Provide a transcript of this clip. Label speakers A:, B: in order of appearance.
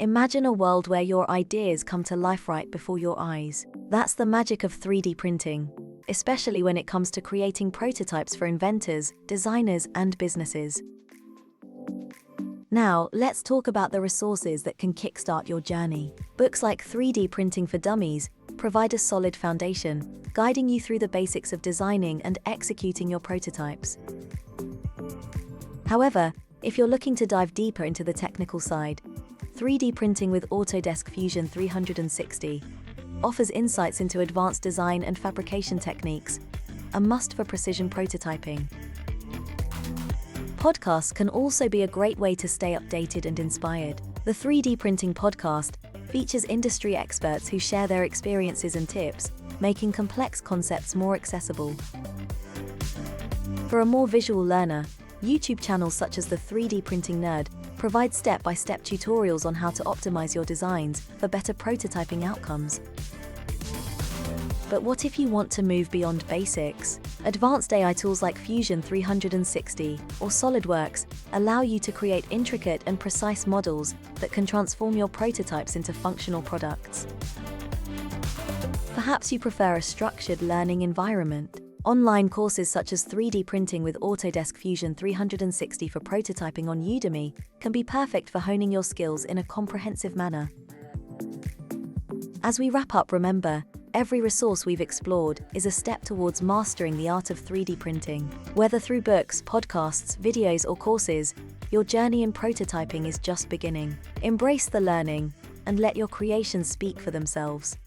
A: Imagine a world where your ideas come to life right before your eyes. That's the magic of 3D printing, especially when it comes to creating prototypes for inventors, designers, and businesses. Now, let's talk about the resources that can kickstart your journey. Books like 3D Printing for Dummies provide a solid foundation, guiding you through the basics of designing and executing your prototypes. However, if you're looking to dive deeper into the technical side, 3D Printing with Autodesk Fusion 360 offers insights into advanced design and fabrication techniques, a must for precision prototyping. Podcasts can also be a great way to stay updated and inspired. The 3D Printing Podcast features industry experts who share their experiences and tips, making complex concepts more accessible. For a more visual learner, YouTube channels such as the 3D Printing Nerd provide step-by-step tutorials on how to optimize your designs for better prototyping outcomes. But what if you want to move beyond basics? Advanced AI tools like Fusion 360 or SolidWorks allow you to create intricate and precise models that can transform your prototypes into functional products. Perhaps you prefer a structured learning environment. Online courses such as 3D Printing with Autodesk Fusion 360 for prototyping on Udemy can be perfect for honing your skills in a comprehensive manner. As we wrap up, remember, every resource we've explored is a step towards mastering the art of 3D printing. Whether through books, podcasts, videos, or courses, your journey in prototyping is just beginning. Embrace the learning and let your creations speak for themselves.